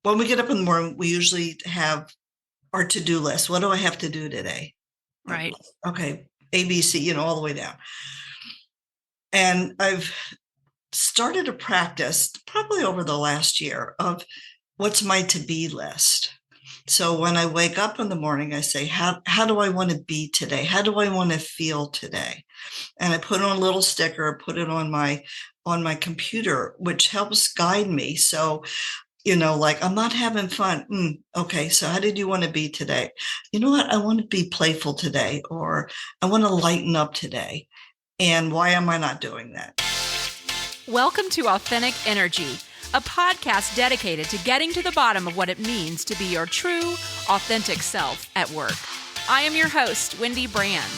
when we get up in the morning, we usually have our to-do list. What do I have to do today? Right. Okay, ABC, all the way down. And I've started a practice probably over the last year of what's my to-be list. So when I wake up in the morning, I say, how do I want to be today? How do I want to feel today? And I put on a little sticker, put it on my computer, which helps guide me. So, like I'm not having fun. Okay, so how did you want to be today? You know what? I want to be playful today, or I want to lighten up today. And why am I not doing that? Welcome to Authentic Energy, a podcast dedicated to getting to the bottom of what it means to be your true, authentic self at work. I am your host, Wendy Brand.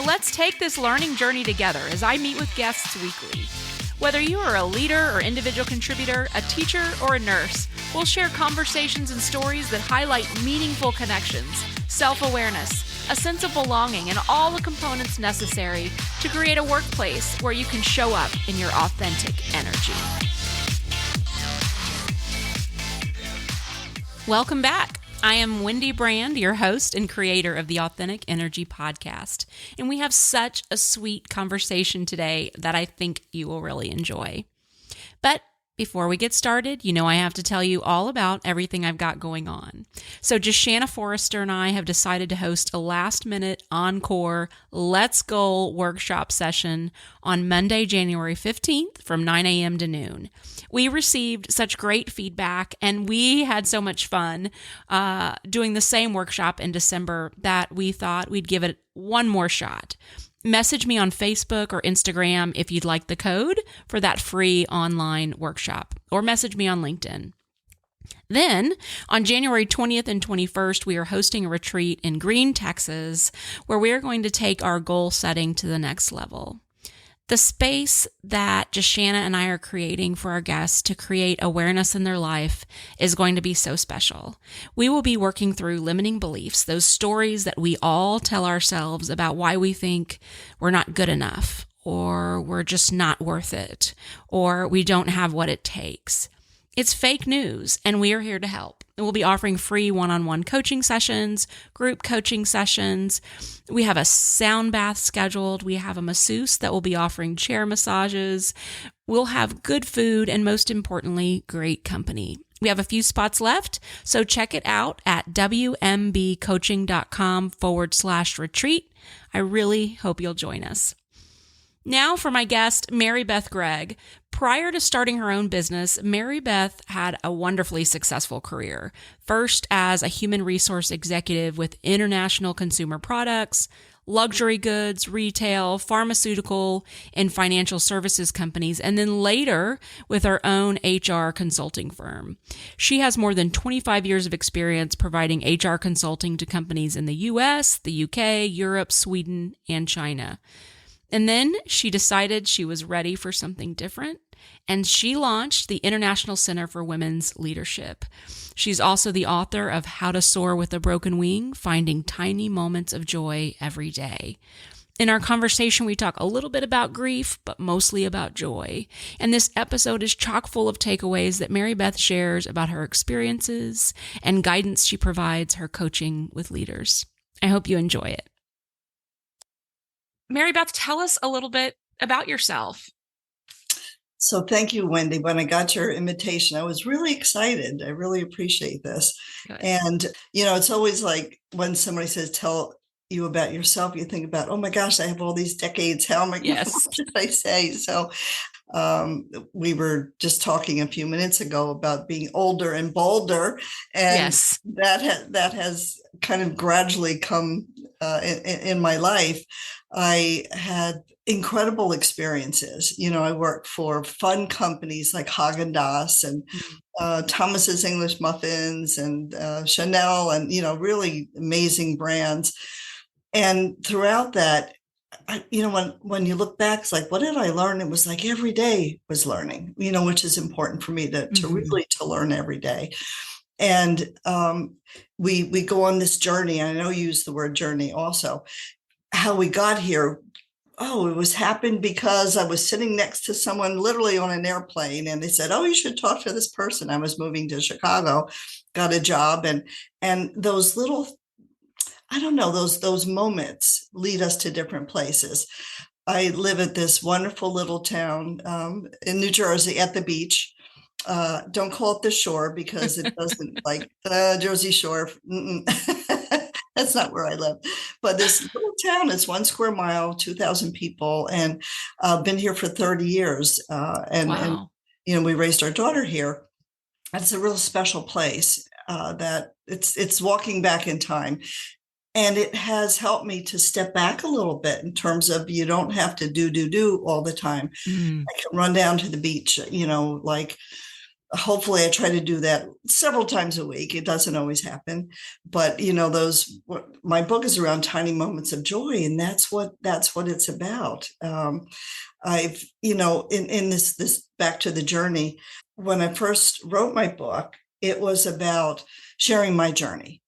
Let's take this learning journey together as I meet with guests weekly. Whether you are a leader or individual contributor, a teacher or a nurse, we'll share conversations and stories that highlight meaningful connections, self-awareness, a sense of belonging, and all the components necessary to create a workplace where you can show up in your authentic energy. Welcome back. I am Wendy Brand, your host and creator of the Authentic Energy podcast, and we have such a sweet conversation today that I think you will really enjoy. But before we get started, I have to tell you all about everything I've got going on. So Shanna Forrester and I have decided to host a last-minute encore Let's Goal workshop session on Monday, January 15th from 9 a.m. to noon. We received such great feedback, and we had so much fun doing the same workshop in December that we thought we'd give it one more shot. Message me on Facebook or Instagram if you'd like the code for that free online workshop, or message me on LinkedIn. Then, on January 20th and 21st, we are hosting a retreat in Green, Texas, where we are going to take our goal setting to the next level. The space that Shanna and I are creating for our guests to create awareness in their life is going to be so special. We will be working through limiting beliefs, those stories that we all tell ourselves about why we think we're not good enough, or we're just not worth it, or we don't have what it takes. It's fake news, and we are here to help. And we'll be offering free one-on-one coaching sessions, group coaching sessions. We have a sound bath scheduled. We have a masseuse that will be offering chair massages. We'll have good food and, most importantly, great company. We have a few spots left, so check it out at wmbcoaching.com/retreat. I really hope you'll join us. Now for my guest, Marybeth Gregg. Prior to starting her own business, Marybeth had a wonderfully successful career. First as a human resource executive with international consumer products, luxury goods, retail, pharmaceutical, and financial services companies, and then later with her own HR consulting firm. She has more than 25 years of experience providing HR consulting to companies in the US, the UK, Europe, Sweden, and China. And then she decided she was ready for something different, and she launched the International Center for Women's Leadership. She's also the author of How to Soar with a Broken Wing, Finding Tiny Moments of Joy Every Day. In our conversation, we talk a little bit about grief, but mostly about joy. And this episode is chock full of takeaways that Marybeth shares about her experiences and guidance she provides her coaching with leaders. I hope you enjoy it. Marybeth, tell us a little bit about yourself. So thank you, Wendy. When I got your invitation, I was really excited. I really appreciate this. Good. And, it's always like when somebody says, tell you about yourself, you think about, oh my gosh, I have all these decades. How am I? Yes. What should I say? So we were just talking a few minutes ago about being older and bolder. And yes, that has kind of gradually come in my life. I had incredible experiences. I worked for fun companies like Haagen-Dazs and Thomas's English Muffins and Chanel and, really amazing brands. And throughout that, when you look back, it's like, what did I learn? It was like every day was learning, which is important for me to really learn every day. And we go on this journey. And I know you use the word journey also. How we got here, Oh, it was happened because I was sitting next to someone literally on an airplane, and they said, "Oh, you should talk to this person." I was moving to Chicago, got a job, and those little, I don't know, those moments lead us to different places. I live at this wonderful little town in New Jersey at the beach. Don't call it the shore because it doesn't, like the Jersey Shore. That's not where I live. But this little town, it's 1 square mile, 2,000 people, and I've been here for 30 years. And Wow. we raised our daughter here. It's a real special place that it's walking back in time. And it has helped me to step back a little bit in terms of you don't have to do all the time. Mm. I can run down to the beach, like hopefully I try to do that several times a week. It doesn't always happen, but my book is around tiny moments of joy, and that's what it's about. I've, in this back to the journey, when I first wrote my book, it was about sharing my journey.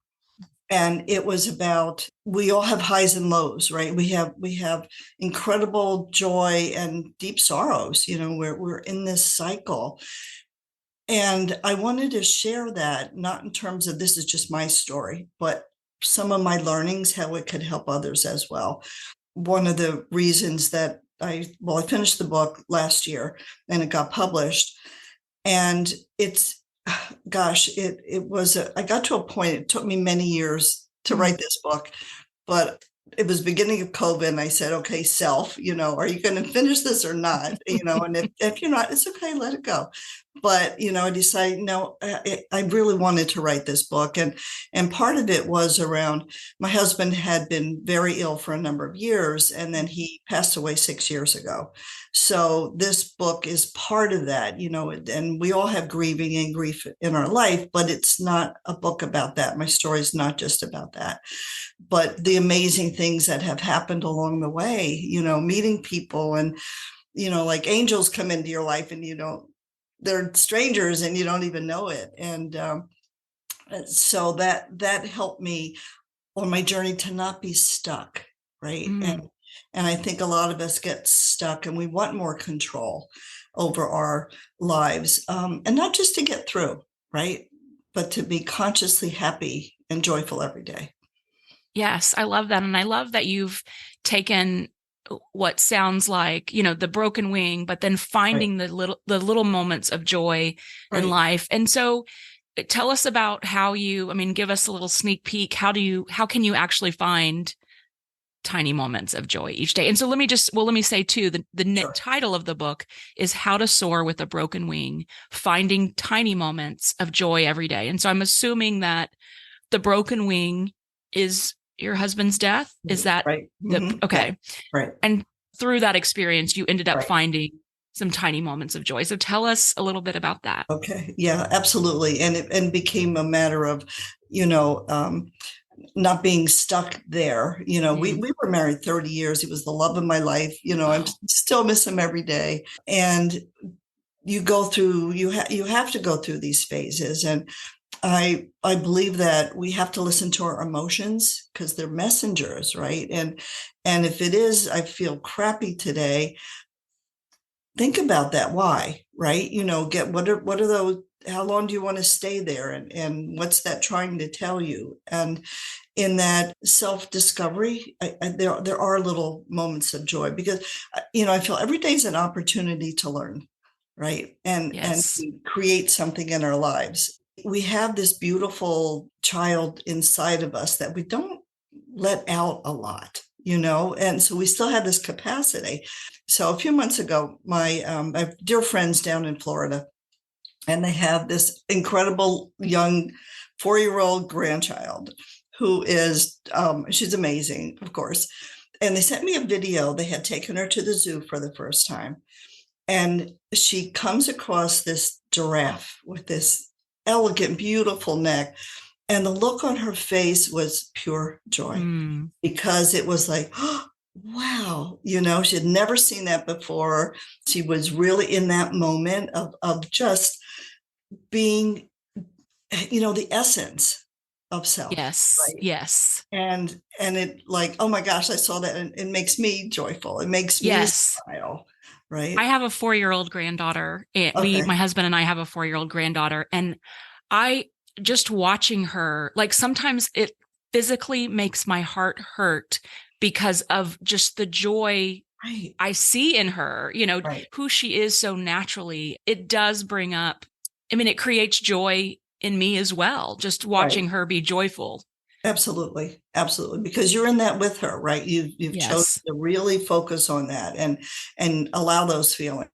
And it was about, we all have highs and lows, right? We have incredible joy and deep sorrows. We're in this cycle. And I wanted to share that, not in terms of this is just my story, but some of my learnings, how it could help others as well. One of the reasons that I finished the book last year and it got published. And it's, gosh, I got to a point, it took me many years to Mm. write this book, but it was beginning of COVID, and I said, okay, self, are you going to finish this or not? And if you're not, it's okay, let it go. But, I decided, no, I really wanted to write this book. And part of it was around, my husband had been very ill for a number of years, and then he passed away 6 years ago. So this book is part of that, and we all have grieving and grief in our life, but it's not a book about that. My story is not just about that, but the amazing things that have happened along the way, meeting people, and, like angels come into your life and they're strangers and you don't even know it. And so that helped me on my journey to not be stuck, right? Mm. And I think a lot of us get stuck and we want more control over our lives, and not just to get through, right? But to be consciously happy and joyful every day. Yes, I love that. And I love that you've taken what sounds like, the broken wing, but then Right, finding the little moments of joy in right. life. And so tell us about how give us a little sneak peek. How can you actually find tiny moments of joy each day? And so let me say too, the Sure. title of the book is How to Soar with a Broken Wing, Finding Tiny Moments of Joy Every Day. And so I'm assuming that the broken wing is your husband's death. Is that Right. Yeah. okay? Right. And through that experience, you ended up Right. finding some tiny moments of joy. So tell us a little bit about that. Okay. Yeah, absolutely. And it became a matter of, you know, um, not being stuck there. Mm. We were married 30 years. He was the love of my life. I Wow. still miss him every day. And you have to go through these phases. And I believe that we have to listen to our emotions because they're messengers, right? And if it is, I feel crappy today, think about that. Why? Right? Get what are those, how long do you want to stay there, and what's that trying to tell you? And in that self-discovery, there are little moments of joy because I feel every day is an opportunity to learn, right? And Yes. to create something in our lives. We have this beautiful child inside of us that we don't let out a lot, and so we still have this capacity. So a few months ago, I have dear friends down in Florida, and they have this incredible young 4-year-old grandchild who is, she's amazing, of course. And they sent me a video. They had taken her to the zoo for the first time. And she comes across this giraffe with this elegant, beautiful neck. And the look on her face was pure joy Mm. because it was like, oh, wow, she had never seen that before. She was really in that moment of just being, the essence. of self, Yes. right? Yes. And it like, oh my gosh, I saw that, and it makes me joyful. It makes me Yes. smile, I right? have a 4-year-old granddaughter. My Okay. husband and I have a 4-year-old granddaughter. And I just watching her, like sometimes it physically makes my heart hurt because of just the joy Right. I see in her, Right. who she is so naturally. It does bring up, I mean, it creates joy in me as well, just Right. watching her be joyful. Absolutely. Absolutely. Because you're in that with her, right? You've chosen Yes. to really focus on that and allow those feelings.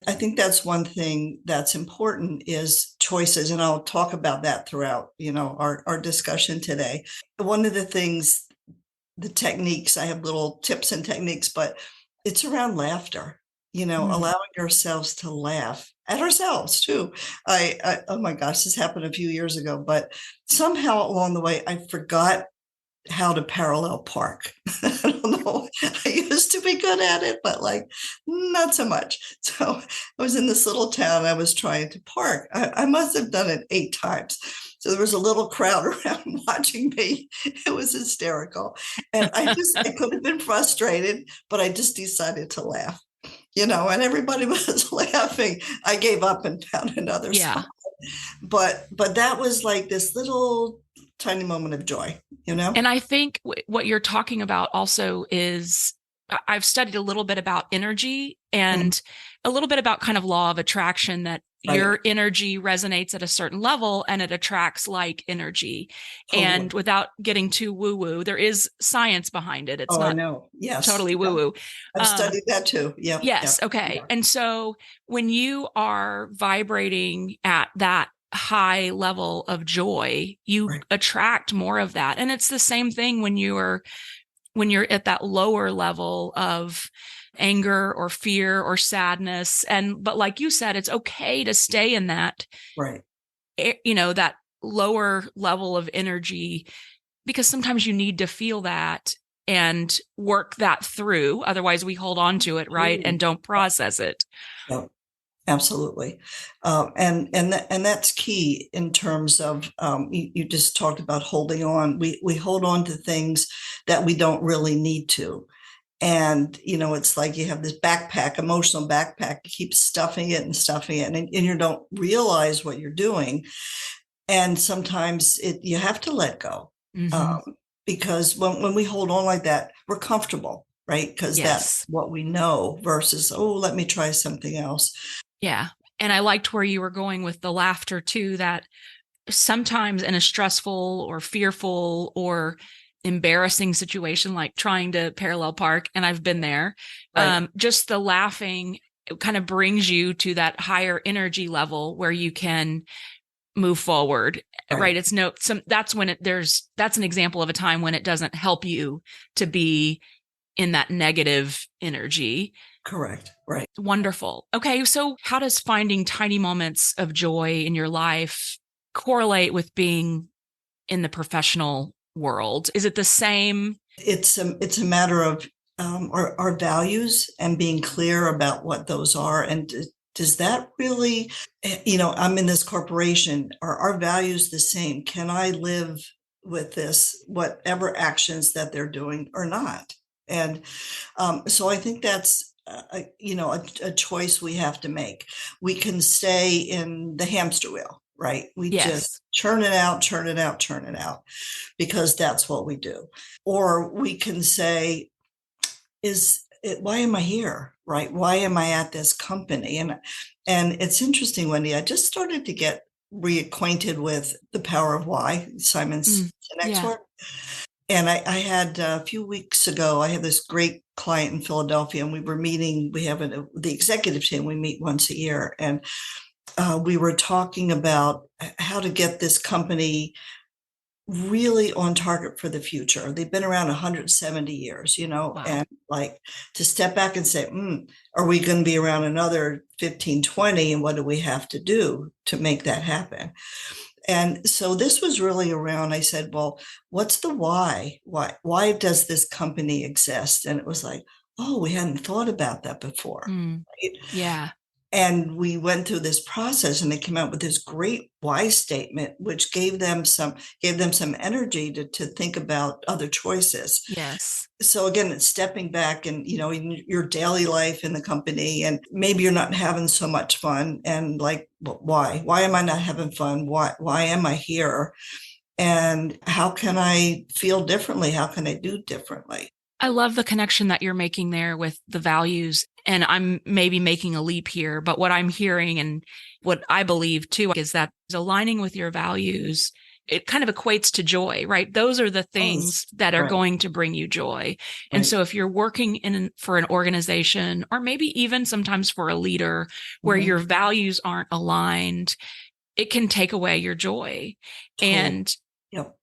I think that's one thing that's important is choices. And I'll talk about that throughout, our discussion today. One of the things, the techniques, I have little tips and techniques, but it's around laughter, Mm. allowing ourselves to laugh at ourselves too. Oh my gosh, this happened a few years ago, but somehow along the way, I forgot how to parallel park. I don't know. I used to be good at it, but like not so much. So I was in this little town. I was trying to park. I must have done it 8 times. So there was a little crowd around watching me. It was hysterical. And I could have been frustrated, but I just decided to laugh, and everybody was laughing. I gave up and found another Yeah. spot. But that was like this little tiny moment of joy, you know? And I think what you're talking about also is I've studied a little bit about energy Mhm. and a little bit about kind of law of attraction, that Right. your energy resonates at a certain level and it attracts like energy. And Totally. without getting too woo woo, there is science behind it. It's Oh, I not know. Yes. totally woo Yep. woo. I've Um, studied that too. Yep. Yep. yes. Okay. Yeah. And so when you are vibrating at that high level of joy, you Right. attract more of that. And it's the same thing when you're at that lower level of anger or fear or sadness. And but like you said, it's okay to stay in that, Right. that lower level of energy, because sometimes you need to feel that and work that through. Otherwise we hold on to it, right? Absolutely. And don't process it. Yep. Absolutely. And that's key in terms of, you just talked about holding on. We hold on to things that we don't really need to. And it's like you have this backpack, emotional backpack, you keep stuffing it and stuffing it, and you don't realize what you're doing. And sometimes you have to let go, Mm-hmm. um, because when we hold on like that, we're comfortable, right? Because that's Yes. what we know versus, oh, let me try something else. Yeah. And I liked where you were going with the laughter too, that sometimes in a stressful or fearful or embarrassing situation, like trying to parallel park, and I've been there, Right. just the laughing, it kind of brings you to that higher energy level where you can move forward. Right. Right. It's no, some, that's when that's an example of a time when it doesn't help you to be in that negative energy. Correct. Right. Wonderful. Okay. So, how does finding tiny moments of joy in your life correlate with being in the professional world? Is it the same? It's a matter of, our values and being clear about what those are. And does that really, I'm in this corporation. Are our values the same? Can I live with this, whatever actions that they're doing or not? And so I think that's, a choice we have to make. We can stay in the hamster wheel, right? We just Yes. churn it out, churn it out, churn it out, because that's what we do. Or we can say, why am I here? Right? Why am I at this company? And it's interesting, Wendy, I just started to get reacquainted with The Power of Why, Simon's Mm, next yeah. work. And I had, a few weeks ago, I had this great client in Philadelphia, and we were meeting. We have the executive team, we meet once a year. And we were talking about how to get this company really on target for the future. They've been around 170 years, Wow. and like to step back and say, are we going to be around another 15, 20? And what do we have to do to make that happen? And so this was really around, I said, well, what's the why? Why does this company exist? And it was like, oh, we hadn't thought about that before. Mm, Right? yeah. And we went through this process and they came out with this great why statement, which gave them some energy to think about other choices. Yes. So again, it's stepping back and, in your daily life in the company, and maybe you're not having so much fun, and like, why am I not having fun? Why am I here? And how can I feel differently? How can I do differently? I love the connection that you're making there with the values. And I'm maybe making a leap here, but what I'm hearing and what I believe too is that aligning with your values, it kind of equates to joy, right? Those are the things that are Right, going to bring you joy. And right. so if you're working for an organization, or maybe even sometimes for a leader where Mhm. your values aren't aligned, it can take away your joy. Totally. And Yep.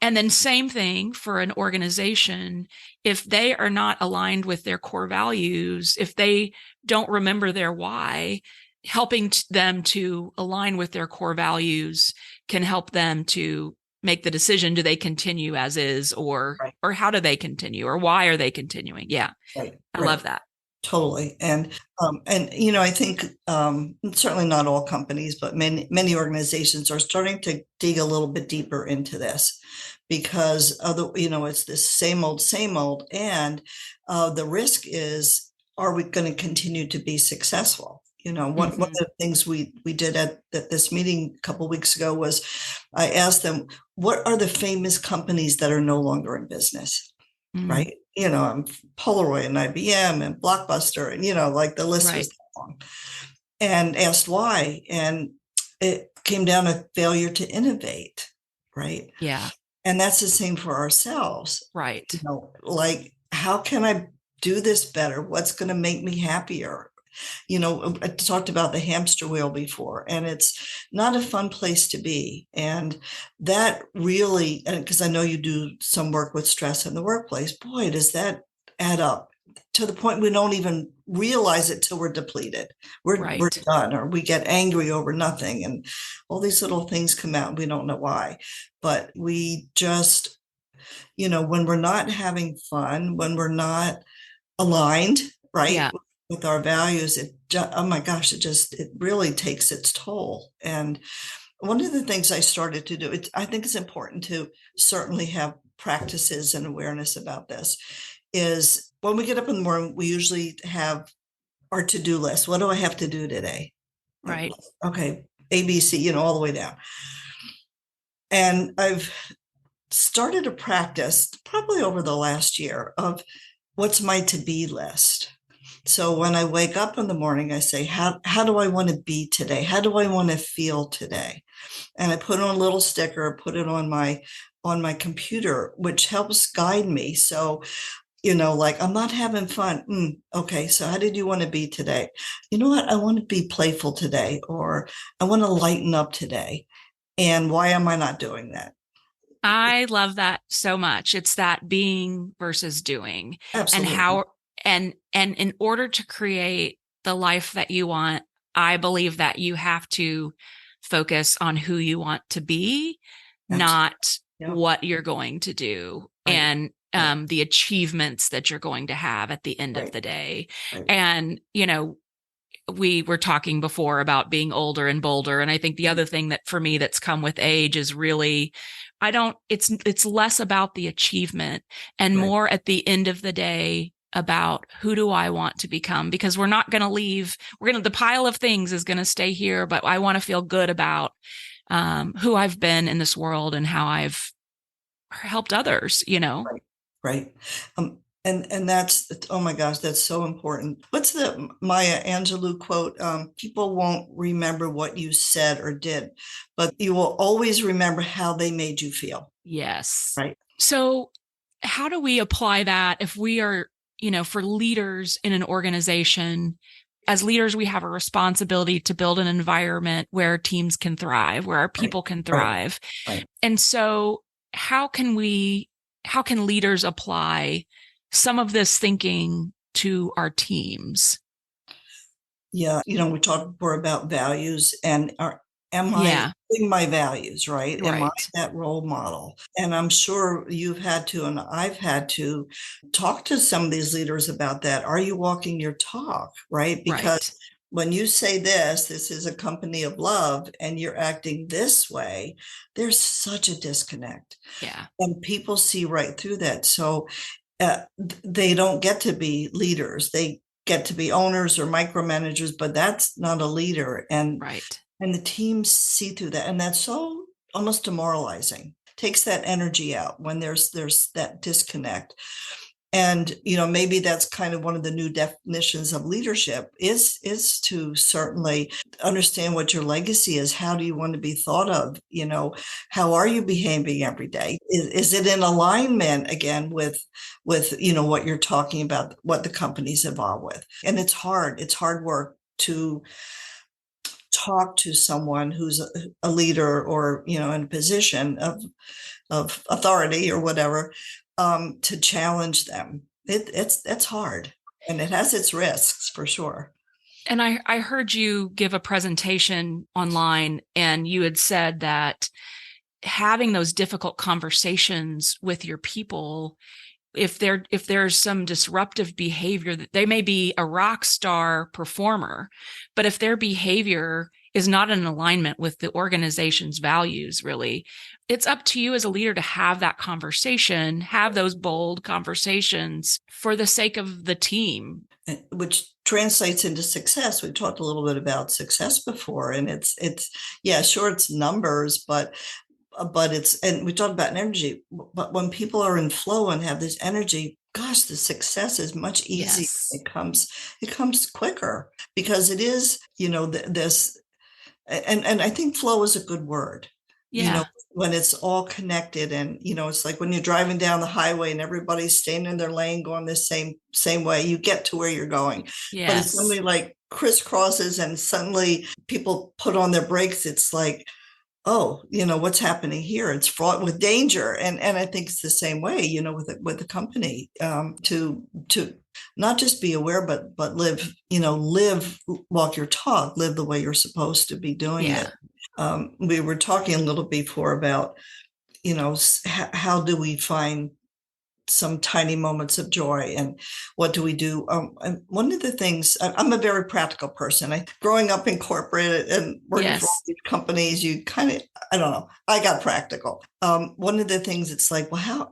and then same thing for an organization. If they are not aligned with their core values, if they don't remember their why, helping them to align with their core values can help them to make the decision. Do they continue as is, Right, or how do they continue, or why are they continuing? Yeah. right, I right. love that. Totally. And I think certainly not all companies, but many organizations are starting to dig a little bit deeper into this, because it's this same old, and the risk is, are we going to continue to be successful? One of Mm-hmm. the things we did at this meeting a couple of weeks ago was I asked them, what are the famous companies that are no longer in business? Mm-hmm. Right? I'm Polaroid and IBM and Blockbuster, and like the list was Right. that long. And asked why, and it came down to failure to innovate, right? Yeah. And that's the same for ourselves. Right. Like, how can I do this better? What's going to make me happier? I talked about the hamster wheel before, and it's not a fun place to be. And that really, because I know you do some work with stress in the workplace, boy, does that add up to the point we don't even realize it till we're depleted. We're Right. done, or we get angry over nothing, and all these little things come out and we don't know why. But we just, when we're not having fun, when we're not aligned, right, Yeah. with our values, oh my gosh, it really takes its toll. And one of the things I started to do, I think it's important to certainly have practices and awareness about this, is when we get up in the morning, we usually have our to-do list. What do I have to do today? Right. Okay, ABC, all the way down. And I've started a practice probably over the last year of what's my to-be list. So when I wake up in the morning, I say, how do I want to be today? How do I want to feel today? And I put on a little sticker, put it on my computer, which helps guide me. So, like, I'm not having fun. Okay, so how did you want to be today? You know what? I want to be playful today, or I want to lighten up today. And why am I not doing that? I love that so much. It's that being versus doing, and Absolutely. how and in order to create the life that you want, I believe that you have to focus on who you want to be, Absolutely. not Yeah. what you're going to do, Right. and Right. the achievements that you're going to have at the end of Right. the day. Right. And we were talking before about being older and bolder, and I think the other thing that for me that's come with age is really, I don't it's less about the achievement and Right. more at the end of the day about who do I want to become, because we're not going to leave. The pile of things is going to stay here, but I want to feel good about who I've been in this world and how I've helped others. Right. Right. And that's, oh my gosh, that's so important. What's the Maya Angelou quote? People won't remember what you said or did, but you will always remember how they made you feel. Yes. Right. So how do we apply that if we are, for leaders in an organization? As leaders, we have a responsibility to build an environment where teams can thrive, where our Right. people can Right. thrive. Right. And so how can leaders apply some of this thinking to our teams? Yeah. We talked before about values, and am I Yeah, living my values, right? Am I right, that role model? And I'm sure you've had to, and I've had to talk to some of these leaders about that. Are you walking your talk, right? Because right. when you say this is a company of love and you're acting this way, there's such a disconnect. Yeah. And people see right through that. So they don't get to be leaders. They get to be owners or micromanagers, but that's not a leader. Right. And the teams see through that. And that's so almost demoralizing. Takes that energy out when there's that disconnect. And maybe that's kind of one of the new definitions of leadership is to certainly understand what your legacy is. How do you want to be thought of? How are you behaving every day? Is it in alignment again with what you're talking about, what the company's involved with? And it's hard work to talk to someone who's a leader or in a position of authority or whatever, to challenge them. It's hard, and it has its risks for sure. And I heard you give a presentation online, and you had said that having those difficult conversations with your people, if there's some disruptive behavior, that they may be a rock star performer, but if their behavior is not in alignment with the organization's values, really, it's up to you as a leader to have that conversation, have those bold conversations for the sake of the team. Which translates into success. We talked a little bit about success before, and it's yeah, sure, it's numbers, but it's, and we talked about energy, but when people are in flow and have this energy, gosh, the success is much easier. Yes. It comes quicker because it is, this, and I think flow is a good word. Yeah. When it's all connected, and it's like when you're driving down the highway and everybody's staying in their lane going the same way, you get to where you're going. But it's Yes. suddenly like crisscrosses and suddenly people put on their brakes. It's like, oh, what's happening here? It's fraught with danger. And I think it's the same way, with the company, to not just be aware, but live, walk your talk, live the way you're supposed to be doing Yeah. it. We were talking a little before about, how do we find some tiny moments of joy, and what do we do? And one of the things, I'm a very practical person. Growing up in corporate and working for all Yes. these companies, you kind of, I don't know, I got practical. One of the things, it's like, well, how,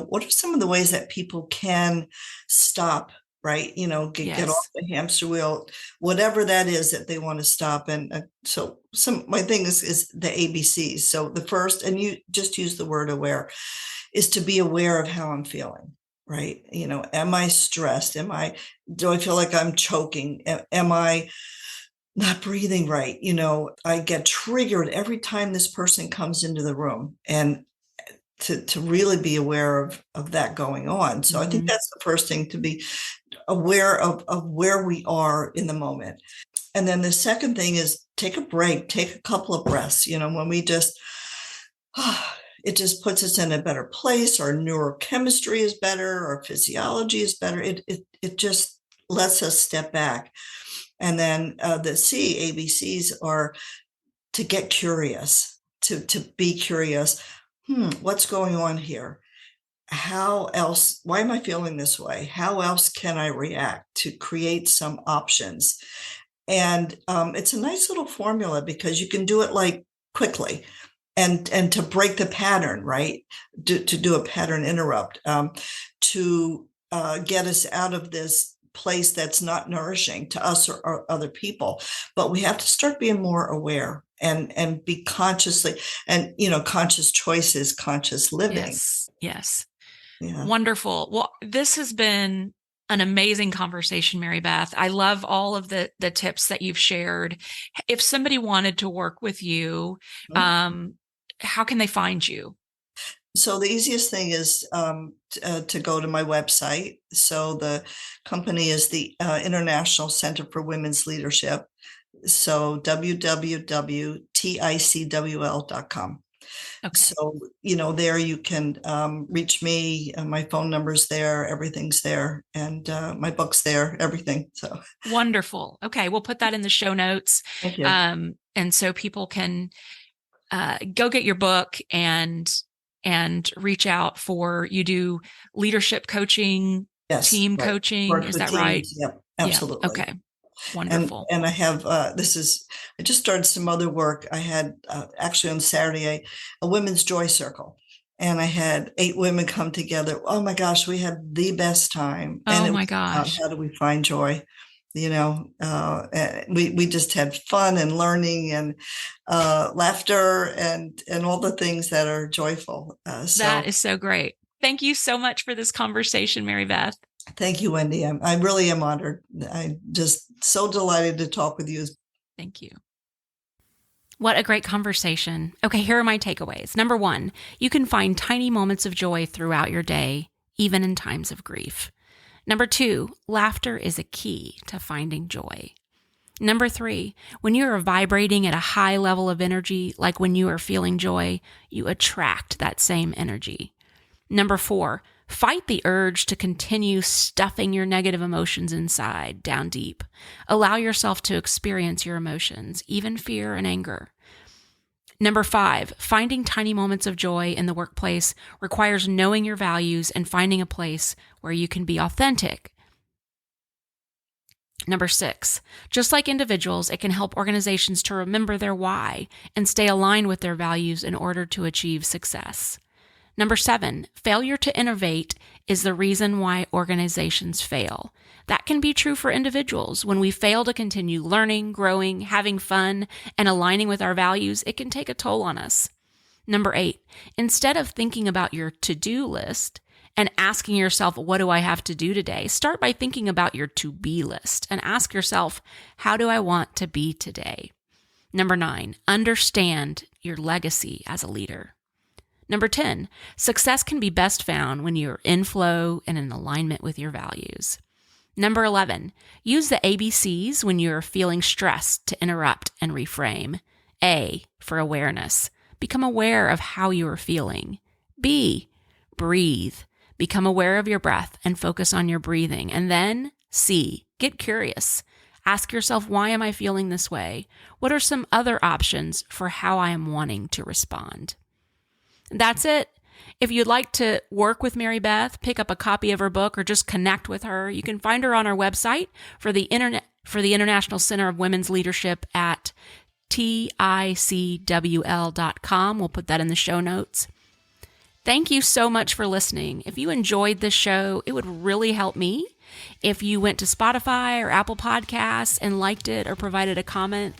what are some of the ways that people can stop, right? Get off Yes. the hamster wheel, whatever that is that they want to stop. And so my thing is the ABCs. So the first, and you just use the word aware, is to be aware of how I'm feeling, right? Am I stressed? Do I feel like I'm choking? Am I not breathing right? I get triggered every time this person comes into the room, and to really be aware of that going on. So I think that's the first thing, to be aware of where we are in the moment. And then the second thing is take a break, take a couple of breaths, when we just, it just puts us in a better place. Our neurochemistry is better. Our physiology is better. It just lets us step back. And then the ABCs are to get curious, to be curious. What's going on here? How else? Why am I feeling this way? How else can I react, to create some options? And it's a nice little formula because you can do it like quickly, and to break the pattern, right? To do a pattern interrupt, to get us out of this place that's not nourishing to us or other people. But we have to start being more aware and be consciously, and conscious choices, conscious living. Yes. Yes. Yeah. Wonderful. Well, this has been an amazing conversation, Marybeth. I love all of the tips that you've shared. If somebody wanted to work with you, how can they find you? So the easiest thing is to go to my website. So the company is the International Center for Women's Leadership. So www.ticwl.com. Okay. So, there you can reach me. My phone number's there, everything's there, and my book's there, everything. So wonderful. Okay. We'll put that in the show notes. thank you. And so people can go get your book and reach out for, you do leadership coaching, Yes, team right. coaching. Work Is with that right? teams. Yep, absolutely. Yeah. Okay. Wonderful. And I have, I just started some other work. I had actually on Saturday, a women's joy circle. And I had 8 women come together. Oh my gosh, we had the best time. And Oh it my was about gosh. how do we find joy? We just had fun and learning and laughter and all the things that are joyful. That is so great. Thank you so much for this conversation, Marybeth. Thank you, Wendy. I really am honored. I'm just so delighted to talk with you. Thank you. What a great conversation. Okay, here are my takeaways. Number 1, you can find tiny moments of joy throughout your day, even in times of grief. Number 2, laughter is a key to finding joy. Number 3, when you are vibrating at a high level of energy, like when you are feeling joy, you attract that same energy. Number 4, fight the urge to continue stuffing your negative emotions inside, down deep. Allow yourself to experience your emotions, even fear and anger. Number 5, finding tiny moments of joy in the workplace requires knowing your values and finding a place where you can be authentic. Number 6, just like individuals, it can help organizations to remember their why and stay aligned with their values in order to achieve success. Number 7, failure to innovate is the reason why organizations fail. That can be true for individuals. When we fail to continue learning, growing, having fun, and aligning with our values, it can take a toll on us. Number 8, instead of thinking about your to-do list and asking yourself, what do I have to do today? Start by thinking about your to-be list and ask yourself, how do I want to be today? Number 9, understand your legacy as a leader. Number 10, success can be best found when you're in flow and in alignment with your values. Number 11, use the ABCs when you're feeling stressed to interrupt and reframe. A, for awareness. Become aware of how you are feeling. B, breathe. Become aware of your breath and focus on your breathing. And then C, get curious. Ask yourself, why am I feeling this way? What are some other options for how I am wanting to respond? That's it. If you'd like to work with Marybeth, pick up a copy of her book, or just connect with her, you can find her on our website for the International Center of Women's Leadership at ticwl.com. We'll put that in the show notes. Thank you so much for listening. If you enjoyed this show, it would really help me if you went to Spotify or Apple Podcasts and liked it or provided a comment.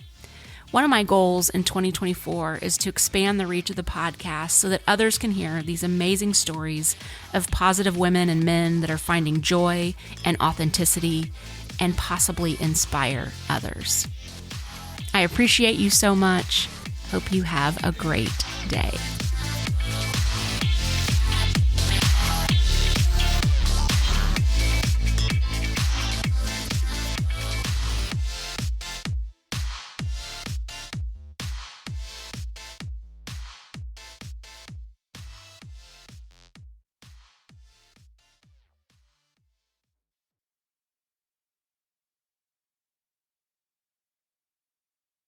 One of my goals in 2024 is to expand the reach of the podcast so that others can hear these amazing stories of positive women and men that are finding joy and authenticity and possibly inspire others. I appreciate you so much. Hope you have a great day.